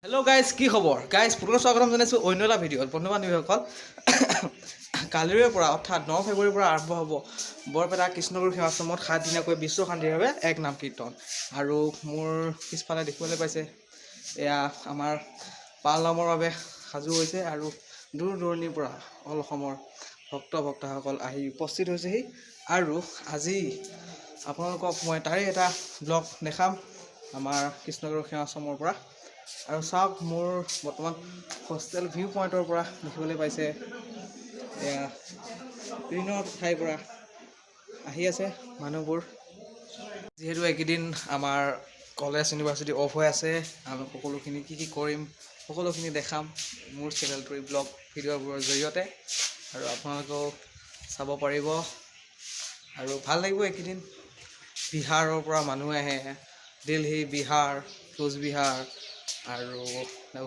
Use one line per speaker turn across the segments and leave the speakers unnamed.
hello guys की खबर guys पुनः स्वागतम जानाइছো অন্য এটা ভিডিঅ'ত বন্ধু বান্ধৱীসকল কালিৰে পৰা অৰ্থাৎ 9 ফেব্ৰুৱাৰীৰ পৰা আৰম্ভ হ'ব বৰপেটা কৃষ্ণগুৰু আশ্ৰমত 7 দিনীয়াকৈ বিশ্ব শান্তিৰ বাবে এক নাম কীৰ্তন আৰু মোৰ পিছফালে দেখিবলৈ পাইছে এয়া আমাৰ পালনামৰ বাবে সাজু হৈছে আৰু দূৰ দূৰণিৰ পৰা অল অসমৰ ভক্তসকল আহি উপস্থিত হৈছেহি আৰু আজি আপোনালোকক মই তাৰে এটা ব্লগ দেখাম আমাৰ কৃষ্ণগুৰু আশ্ৰমৰ পৰা আৰু চাওক মোৰ বৰ্তমান হোষ্টেল ভিউ পইণ্টৰ পৰা দেখিবলৈ পাইছে এয়া বিভিন্ন ঠাইৰ পৰা আহি আছে মানুহবোৰ যিহেতু এইকেইদিন আমাৰ কলেজ ইউনিভাৰ্চিটি অফ হৈ আছে আমি সকলোখিনি কি কৰিম সকলোখিনি দেখাম মোৰ চেনেলটোৰ ব্লগ ভিডিঅ'বোৰৰ জৰিয়তে আৰু আপোনালোকেও চাব পাৰিব আৰু ভাল লাগিব এইকেইদিন বিহাৰৰ পৰা মানুহ আহে দিল্লী বিহাৰ কোচবিহাৰ আৰু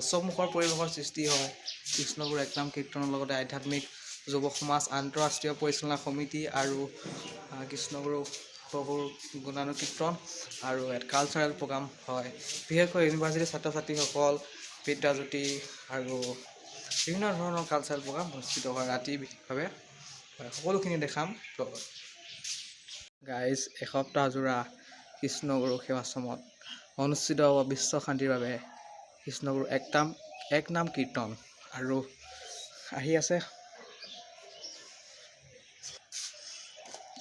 উৎসৱমুখৰ পৰিৱেশৰ সৃষ্টি হয় কৃষ্ণগুৰু এক-নাম কীৰ্তনৰ লগতে আধ্যাত্মিক যুৱ সমাজ আন্তঃৰাষ্ট্ৰীয় পৰিচালনা সমিতি আৰু কৃষ্ণগুৰু প্ৰভুৰ গুণানুকীৰ্তন আৰু কালচাৰেল প্ৰগ্ৰাম হয় বিশেষকৈ ইউনিভাৰ্চিটিৰ ছাত্ৰ ছাত্ৰীসকল বিদ্যাজ্যোতি আৰু বিভিন্ন ধৰণৰ কালচাৰেল প্ৰগ্ৰাম অনুষ্ঠিত হয় ৰাতি বিশেষভাৱে সকলোখিনি দেখাম গাইজ এসপ্তাহজোৰা কৃষ্ণগুৰু সেৱাশ্ৰমত অনুষ্ঠিত হ'ব বিশ্ব শান্তিৰ বাবে কৃষ্ণগুৰু এক-নাম কীৰ্তন আৰু আহি আছে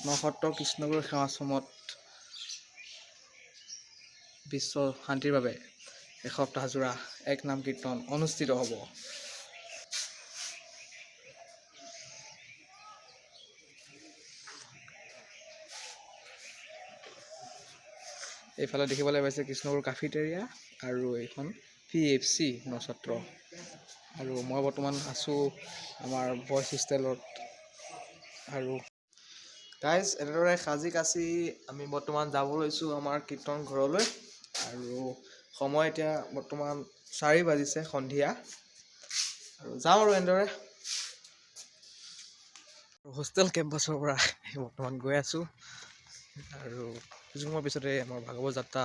নসত্ৰ কৃষ্ণগুৰু সেৱাশ্ৰমত বিশ্ব শান্তিৰ বাবে এসপ্তাহজোৰা এক-নাম কীৰ্তন অনুষ্ঠিত হ'ব এইফালে দেখিবলৈ পাইছে কৃষ্ণগুৰু কাফেটেৰিয়া আৰু এইখন PFC নছত্ৰ আৰু মই বৰ্তমান আছোঁ আমাৰ বয়ছ হোষ্টেলত আৰু গাইজ এনেদৰে সাজি কাচি আমি বৰ্তমান যাব লৈছোঁ আমাৰ কীৰ্তন ঘৰলৈ আৰু সময় এতিয়া বৰ্তমান 4 বাজিছে সন্ধিয়া আৰু যাওঁ আৰু এনেদৰে হোষ্টেল কেম্পাছৰ পৰা বৰ্তমান গৈ আছোঁ আৰু কিছু সময়ৰ পিছতে আমাৰ ভাগৱত যাত্ৰা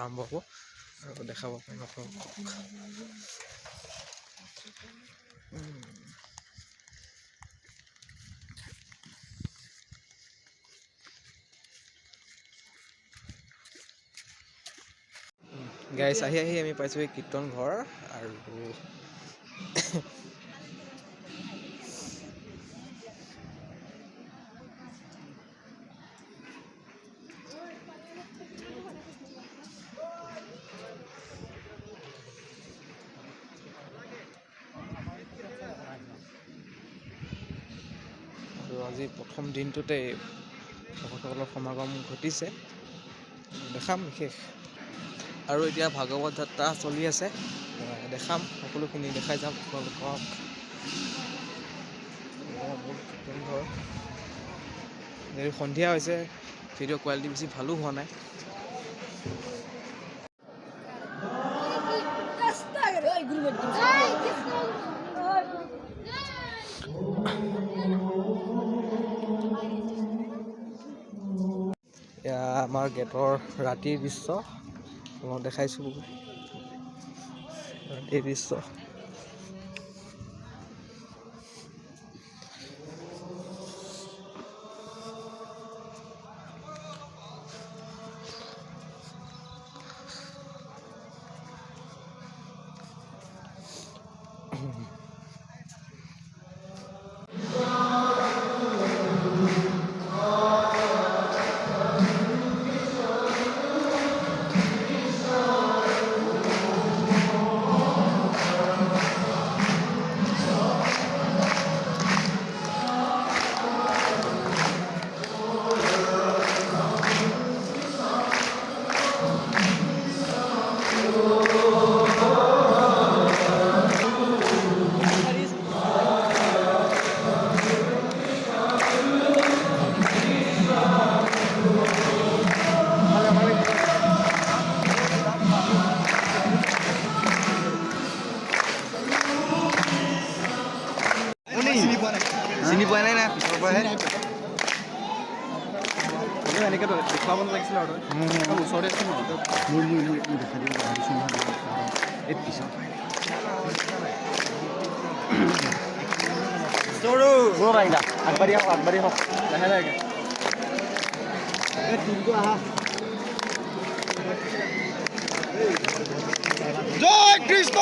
আৰম্ভ হ'ব আৰু দেখাব পাৰিম আপোনালোকক গাইজ আহি আমি পাইছোঁ এই কীৰ্তন ঘৰ আৰু আজি প্ৰথম দিনটোতে ভকতসকলৰ সমাগম ঘটিছে দেখাম বিশেষ আৰু এতিয়া ভাগৱত যাত্ৰা চলি আছে দেখাম সকলোখিনি দেখাই যাম আপোনালোকক যদি সন্ধিয়া হৈছে ভিডিঅ' কোৱালিটি বেছি ভালো হোৱা নাই এয়া আমাৰ গেটৰ ৰাতিৰ দৃশ্য মই দেখাইছোঁ ৰাতিৰ দৃশ্য চিনি পোৱা নাই না পিছৰ পৰাহে এনেকৈ দেখুৱাব লাগিছিলে আৰু ওচৰতে আছে ন মোৰ দেখা দিব এই পিছত
আগবাঢ়ি হওক লাহে লাহে জয় কৃষ্ণ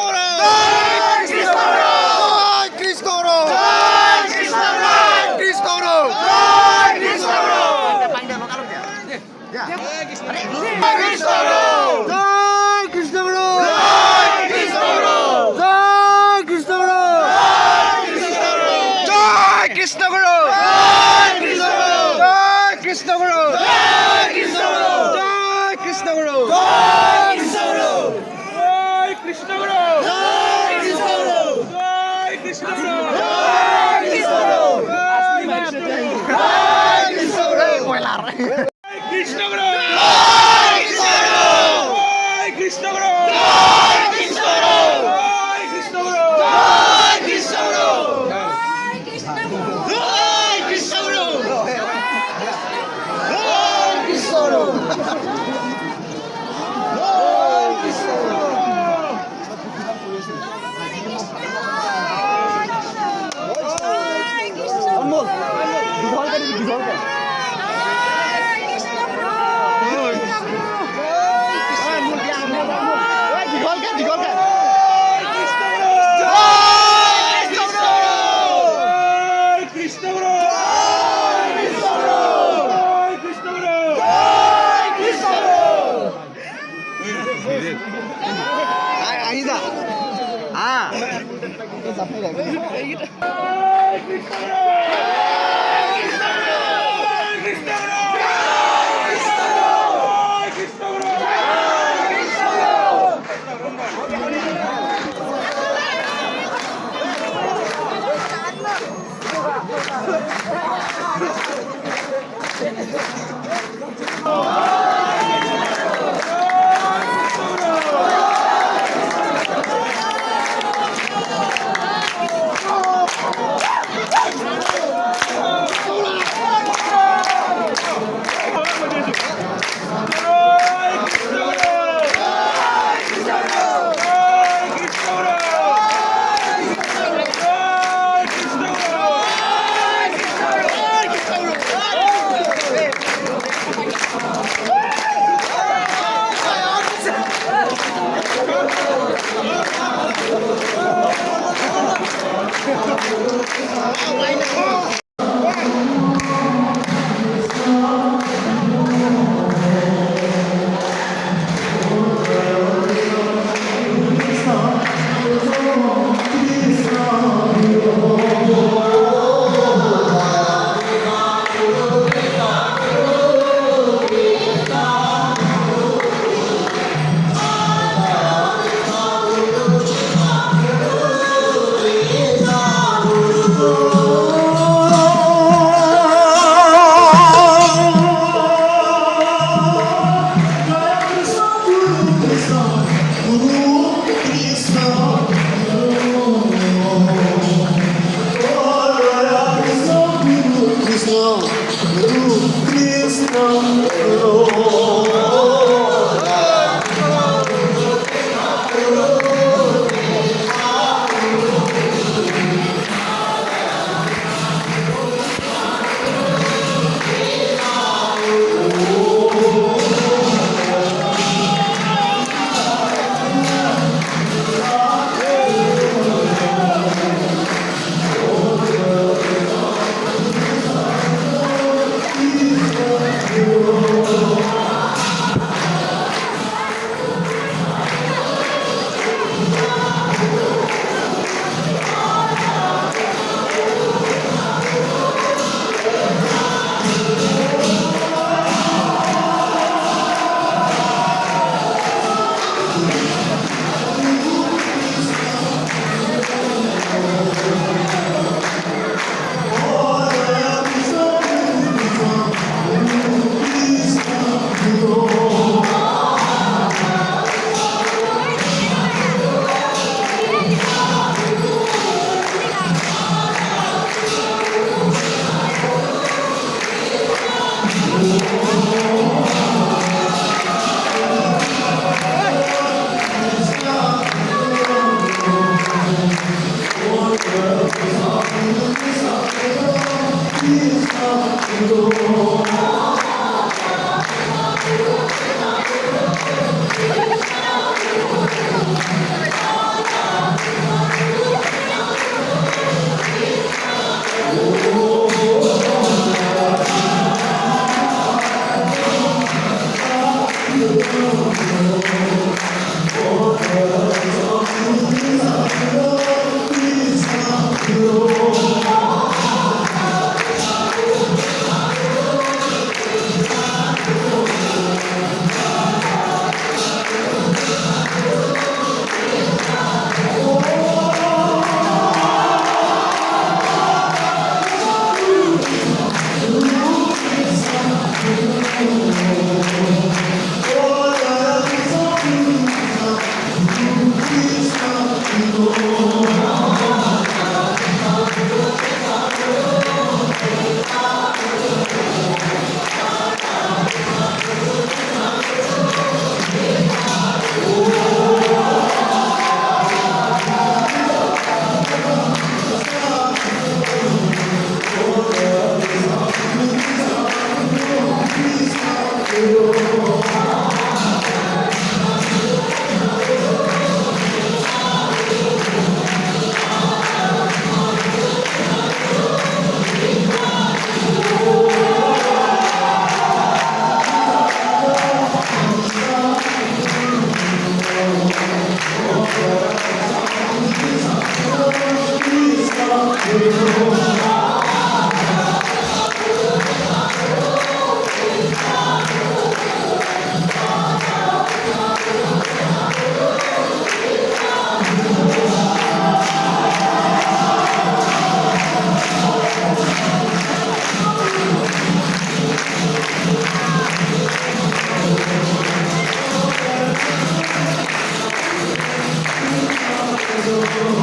Krishna